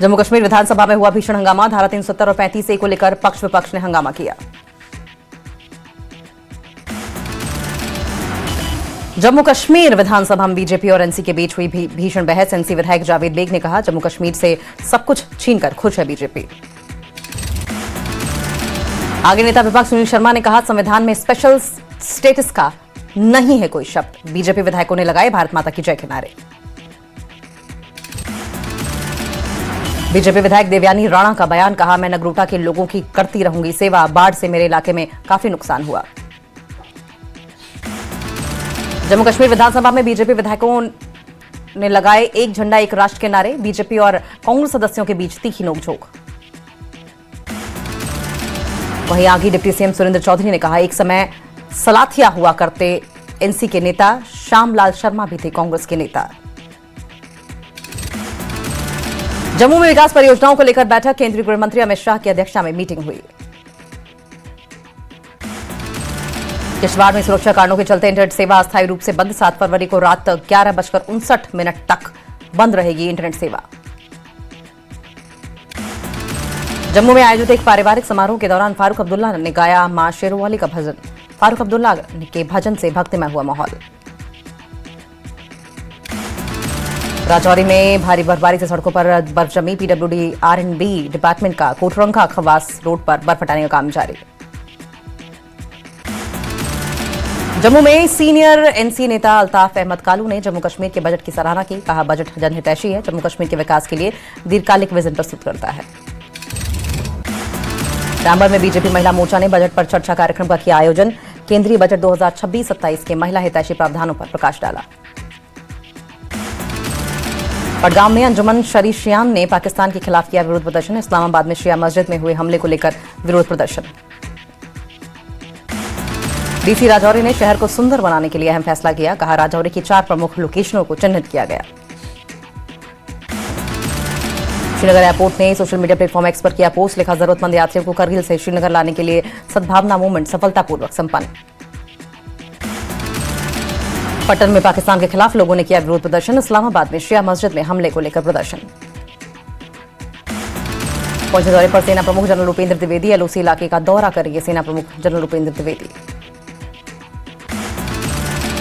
जम्मू कश्मीर विधानसभा में हुआ भीषण हंगामा। धारा 370 और 35A को लेकर पक्ष विपक्ष ने हंगामा किया। जम्मू कश्मीर विधानसभा में बीजेपी और एनसी के बीच हुई भीषण बहस। एनसी विधायक जावेद बेग ने कहा, जम्मू कश्मीर से सब कुछ छीनकर खुश है बीजेपी। आगे नेता विपक्ष सुनील शर्मा ने कहा, संविधान में स्पेशल स्टेटस का नहीं है कोई शब्द। बीजेपी विधायकों ने लगाए भारत माता की जय के नारे। बीजेपी विधायक देवयानी राणा का बयान, कहा, मैं नगरोटा के लोगों की करती रहूंगी सेवा। बाढ़ से मेरे इलाके में काफी नुकसान हुआ। जम्मू कश्मीर विधानसभा में बीजेपी विधायकों ने लगाए एक झंडा एक राष्ट्र के नारे। बीजेपी और कांग्रेस सदस्यों के बीच तीखी नोकझोंक। वहीं आगे डिप्टी सीएम सुरेंद्र चौधरी ने कहा, एक समय सलाथिया हुआ करते एनसी के नेता। श्यामलाल शर्मा भी थे कांग्रेस के नेता। जम्मू में विकास परियोजनाओं को लेकर बैठक। केंद्रीय गृह मंत्री अमित शाह की अध्यक्षता में मीटिंग हुई। किश्तवाड़ में सुरक्षा कारणों के चलते इंटरनेट सेवा अस्थायी रूप से बंद। 7 फरवरी को रात 11:59 तक बंद रहेगी इंटरनेट सेवा। जम्मू में आयोजित एक पारिवारिक समारोह के दौरान फारूक अब्दुल्ला ने गाया मां शेरोवाली का भजन। फारूक अब्दुल्ला के भजन से भक्तिमय हुआ माहौल। राजौरी में भारी बर्फबारी से सड़कों पर बर्फ जमी। पीडब्ल्यूडी R&B डिपार्टमेंट का कोटरंगा खवास रोड पर बर्फ हटाने का काम जारी। जम्मू में सीनियर एनसी नेता अल्ताफ अहमद कालू ने जम्मू कश्मीर के बजट की सराहना की। कहा, बजट जनहितैषी है, जम्मू कश्मीर के विकास के लिए दीर्घकालिक विजन प्रस्तुत करता है। रामबन में बीजेपी महिला मोर्चा ने बजट पर चर्चा कार्यक्रम का किया आयोजन। केंद्रीय बजट 2026-27 के महिला हितैषी प्रावधानों पर प्रकाश डाला। पडगाम में अंजुमन शरीशियान ने पाकिस्तान के खिलाफ किया विरोध प्रदर्शन। इस्लामाबाद में शिया मस्जिद में हुए हमले को लेकर विरोध प्रदर्शन। डीसी राजौरी ने शहर को सुंदर बनाने के लिए अहम फैसला किया। कहा, राजौरी की 4 प्रमुख लोकेशनों को चिन्हित किया गया। श्रीनगर एयरपोर्ट ने सोशल मीडिया प्लेटफॉर्म एक्स पर किया पोस्ट। लिखा, जरूरतमंद यात्रियों को करगिल से श्रीनगर लाने के लिए सद्भावना मूवमेंट सफलतापूर्वक संपन्न। पटन में पाकिस्तान के खिलाफ लोगों ने किया विरोध प्रदर्शन। इस्लामाबाद में शिया मस्जिद में हमले को लेकर प्रदर्शन। पहुंचे दौरे पर सेना प्रमुख जनरल उपेंद्र द्विवेदी। एलओसी इलाके का दौरा करेंगे सेना प्रमुख जनरल उपेंद्र द्विवेदी।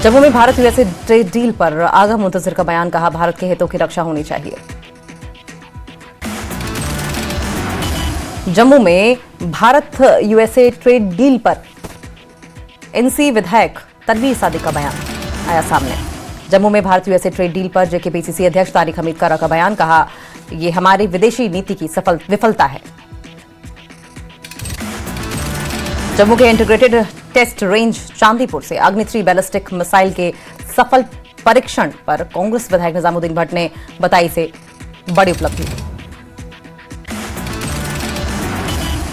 जम्मू में भारत यूएसए ट्रेड डील पर आगा मुंतजिर का बयान। कहा, भारत के हितों की रक्षा होनी चाहिए। जम्मू में भारत यूएसए ट्रेड डील पर एनसी विधायक तनवीर सादिक का बयान आया सामने। जम्मू में भारत यूएसए ट्रेड डील पर जेकेपीसीसी अध्यक्ष तारिक हमीद कारा का बयान। कहा, यह हमारी विदेशी नीति की विफलता है। जम्मू के इंटीग्रेटेड टेस्ट रेंज चांदीपुर से अग्नि-3 बैलिस्टिक मिसाइल के सफल परीक्षण पर कांग्रेस विधायक निजामुद्दीन भट्ट ने बताई इसे बड़ी उपलब्धि।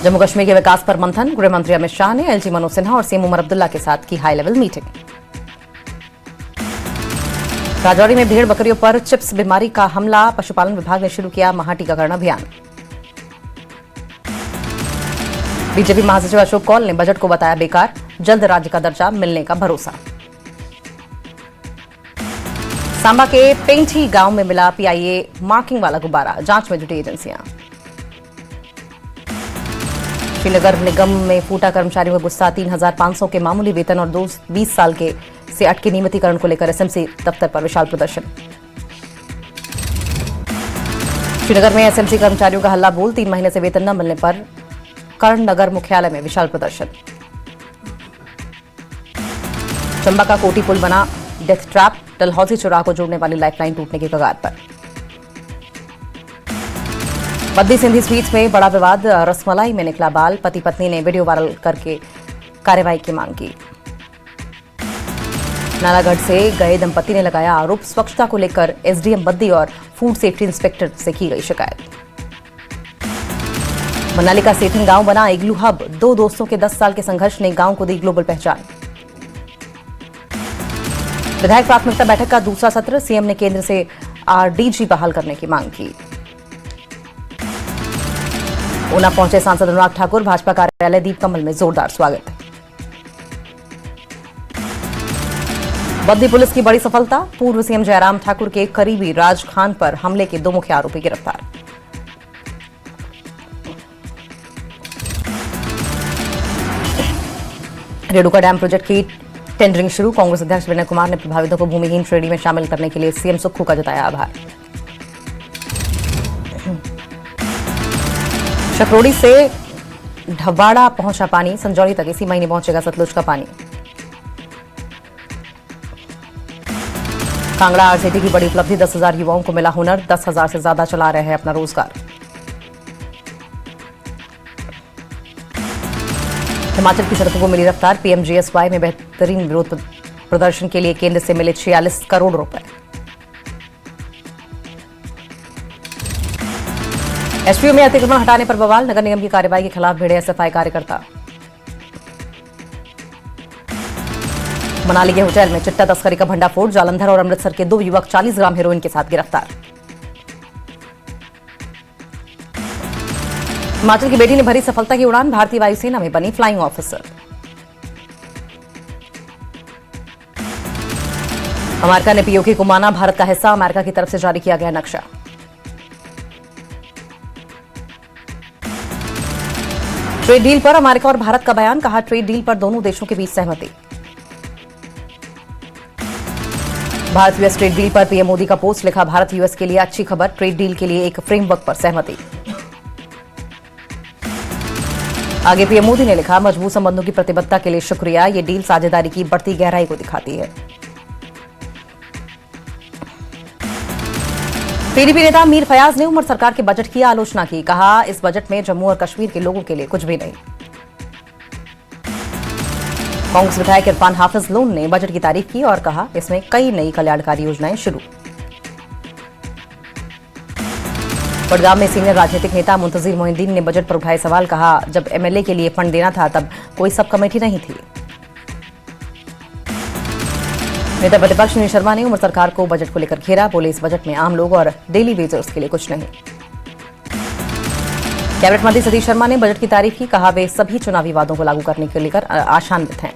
जम्मू कश्मीर के विकास पर मंथन। गृह मंत्री अमित शाह ने एलजी मनोज सिन्हा और सीएम उमर अब्दुल्ला के साथ की हाई लेवल मीटिंग। राजौरी में भेड़ बकरियों पर चिप्स बीमारी का हमला। पशुपालन विभाग ने शुरू किया महा टीकाकरण अभियान। बीजेपी महासचिव अशोक कौल ने बजट को बताया बेकार। जल्द राज्य का दर्जा मिलने का भरोसा। सांबा के पेंठी गांव में मिला पीआईए मार्किंग वाला गुब्बारा। जांच में जुटी एजेंसियां। श्रीनगर निगम में फूटा कर्मचारियों का गुस्सा। 3,500 के मामूली वेतन और 20 साल के से अटके नियमितीकरण को लेकर एसएमसी दफ्तर पर विशाल प्रदर्शन। श्रीनगर में एसएमसी कर्मचारियों का हल्ला बोल। 3 महीने से वेतन न मिलने पर कर्ण नगर मुख्यालय में विशाल प्रदर्शन। चंबा का कोटी पुल बना डेथ ट्रैप। डलहौजी चौराहा को जोड़ने वाली लाइफलाइन टूटने की कगार पर। बद्दी सिंधी स्वीट्स में बड़ा विवाद। रसमलाई में निकला बाल। पति पत्नी ने वीडियो वायरल करके कार्रवाई की मांग की। नालागढ़ से गए दंपति ने लगाया आरोप। स्वच्छता को लेकर एसडीएम बद्दी और फूड सेफ्टी इंस्पेक्टर से की गई शिकायत। मनाली का सेठन गांव बना इग्लू हब। 2 दोस्तों के 10 साल के संघर्ष ने गांव को दी ग्लोबल पहचान। विधायक प्राथमिकता बैठक का दूसरा सत्र। सीएम ने केंद्र से आरडीजी बहाल करने की मांग की। ऊना पहुंचे सांसद अनुराग ठाकुर। भाजपा कार्यालय दीपकमल में जोरदार स्वागत। बद्दी पुलिस की बड़ी सफलता। पूर्व सीएम जयराम ठाकुर के करीबी राज खान पर हमले के 2 मुख्य आरोपी गिरफ्तार। रेणुका डैम प्रोजेक्ट की टेंडरिंग शुरू। कांग्रेस अध्यक्ष विनय कुमार ने प्रभावितों को भूमिहीन श्रेणी में शामिल करने के लिए सीएम सुक्खू का जताया आभार। शकरोड़ी से ढवाड़ा पहुंचा पानी, संजौली तक इसी महीने पहुंचेगा सतलुज का पानी। कांगड़ा आरसीटी की बड़ी उपलब्धि, 10,000 युवाओं को मिला हुनर, 10,000 से ज्यादा चला रहे हैं अपना रोजगार। हिमाचल की सड़कों को मिली रफ्तार, पीएमजीएसवाई में बेहतरीन विरोध प्रदर्शन के लिए केंद्र से मिले 46 करोड़ रुपए। एसपीओ में अतिक्रमण हटाने पर बवाल, नगर निगम की कार्रवाई के खिलाफ भिड़े एसएफआई कार्यकर्ता। मनाली के होटल में चिट्टा तस्करी का भंडाफोड़, जालंधर और अमृतसर के 2 युवक 40 ग्राम हेरोइन के साथ गिरफ्तार। हिमाचल की बेटी ने भरी सफलता की उड़ान, भारतीय वायुसेना में बनी फ्लाइंग ऑफिसर। अमेरिका ने पीओके को माना भारत का हिस्सा, अमेरिका की तरफ से जारी किया गया नक्शा। ट्रेड डील पर अमेरिका और भारत का बयान, कहा ट्रेड डील पर दोनों देशों के बीच सहमति। भारत यूएस ट्रेड डील पर पीएम मोदी का पोस्ट, लिखा भारत यूएस के लिए अच्छी खबर, ट्रेड डील के लिए एक फ्रेमवर्क पर सहमति। आगे पीएम मोदी ने लिखा मजबूत संबंधों की प्रतिबद्धता के लिए शुक्रिया, ये डील साझेदारी की बढ़ती गहराई को दिखाती है। पीडीपी नेता मीर फयाज ने उमर सरकार के बजट की आलोचना की, कहा इस बजट में जम्मू और कश्मीर के लोगों के लिए कुछ भी नहीं। कांग्रेस विधायक इरफान हाफिज लोन ने बजट की तारीफ की और कहा इसमें कई नई कल्याणकारी योजनाएं शुरू। बड़गाम में सीनियर राजनीतिक नेता मुंतजिर मोहिद्दीन ने बजट पर उठाए सवाल, कहा जब एमएलए के लिए फंड देना था तब कोई सब कमेटी नहीं थी। नेता प्रतिपक्ष सुनील शर्मा ने उमर सरकार को बजट को लेकर घेरा, बोले इस बजट में आम लोग और डेली वेजर्स के लिए कुछ नहीं। कैबिनेट मंत्री सतीश शर्मा ने बजट की तारीफ की, कहा वे सभी चुनावी वादों को लागू करने को लेकर आशान्वित हैं।